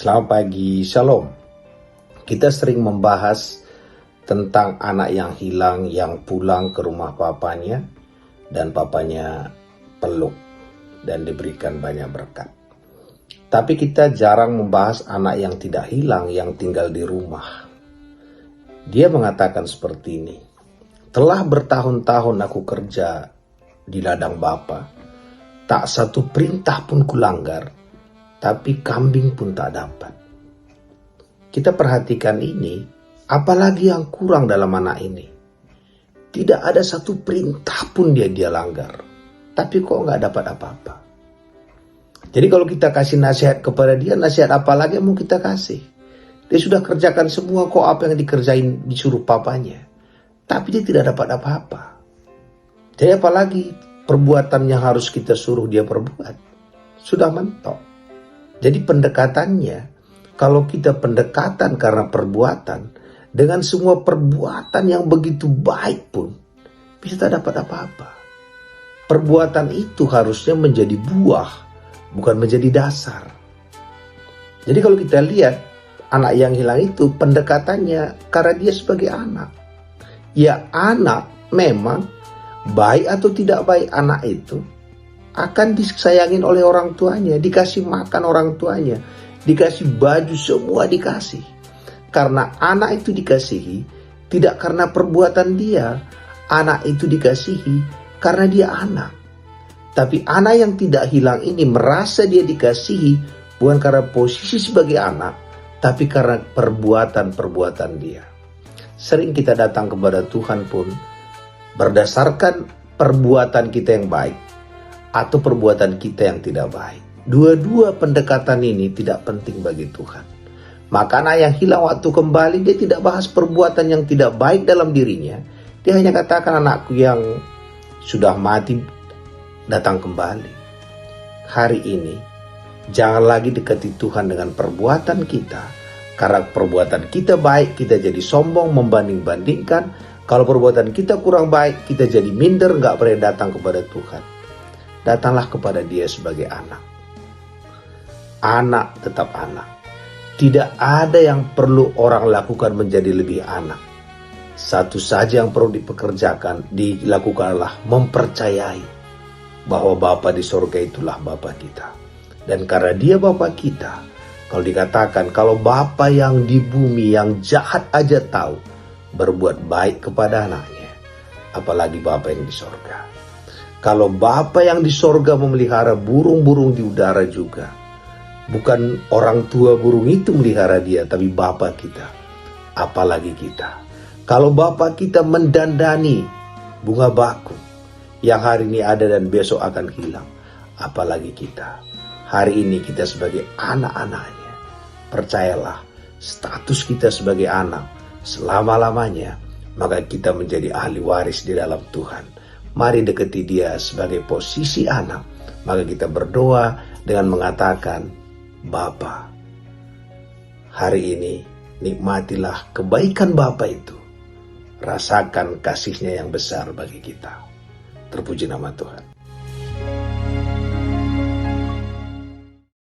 Selamat pagi, Shalom. Kita sering membahas tentang anak yang hilang, yang pulang ke rumah papanya, dan papanya peluk dan diberikan banyak berkat. Tapi kita jarang membahas anak yang tidak hilang, yang tinggal di rumah. Dia mengatakan seperti ini, telah bertahun-tahun aku kerja di ladang bapa, tak satu perintah pun kulanggar, tapi kambing pun tak dapat. Kita perhatikan ini, apalagi yang kurang dalam anak ini. Tidak ada satu perintah pun dia langgar, tapi kok nggak dapat apa-apa. Jadi kalau kita kasih nasihat kepada dia, nasihat apa lagi yang mau kita kasih? Dia sudah kerjakan semua, kok apa yang dikerjain disuruh papanya, tapi dia tidak dapat apa-apa. Jadi apalagi perbuatan yang harus kita suruh dia perbuat, sudah mentok. Jadi pendekatannya, kalau kita pendekatan karena perbuatan, dengan semua perbuatan yang begitu baik pun, bisa tak dapat apa-apa. Perbuatan itu harusnya menjadi buah, bukan menjadi dasar. Jadi kalau kita lihat, anak yang hilang itu pendekatannya karena dia sebagai anak. Ya anak memang baik atau tidak baik anak itu, akan disayangin oleh orang tuanya, dikasih makan orang tuanya, dikasih baju, semua dikasih. Karena anak itu dikasihi, tidak karena perbuatan dia, anak itu dikasihi karena dia anak. Tapi anak yang tidak hilang ini merasa dia dikasihi, bukan karena posisi sebagai anak, tapi karena perbuatan-perbuatan dia. Sering kita datang kepada Tuhan pun, berdasarkan perbuatan kita yang baik, atau perbuatan kita yang tidak baik. Dua-dua pendekatan ini tidak penting bagi Tuhan. Maka anak yang hilang waktu kembali, dia tidak bahas perbuatan yang tidak baik dalam dirinya. Dia hanya katakan, anakku yang sudah mati datang kembali. Hari ini, jangan lagi dekati Tuhan dengan perbuatan kita. Karena perbuatan kita baik, kita jadi sombong, membanding-bandingkan. Kalau perbuatan kita kurang baik, kita jadi minder, gak pernah datang kepada Tuhan. Datanglah kepada dia sebagai anak. Anak tetap anak. Tidak ada yang perlu orang lakukan menjadi lebih anak. Satu saja yang perlu dilakukanlah mempercayai bahwa Bapa di sorga itulah Bapa kita. Dan karena dia Bapa kita, kalau dikatakan kalau Bapa yang di bumi yang jahat aja tahu berbuat baik kepada anaknya, apalagi Bapa yang di sorga. Kalau Bapa yang di sorga memelihara burung-burung di udara juga, bukan orang tua burung itu melihara dia, tapi Bapa kita, apalagi kita. Kalau Bapa kita mendandani bunga bakung yang hari ini ada dan besok akan hilang, apalagi kita. Hari ini kita sebagai anak-anaknya, percayalah status kita sebagai anak selama-lamanya, maka kita menjadi ahli waris di dalam Tuhan. Mari dekati dia sebagai posisi anak. Maka kita berdoa dengan mengatakan, Bapa, hari ini nikmatilah kebaikan Bapa itu. Rasakan kasihnya yang besar bagi kita. Terpuji nama Tuhan.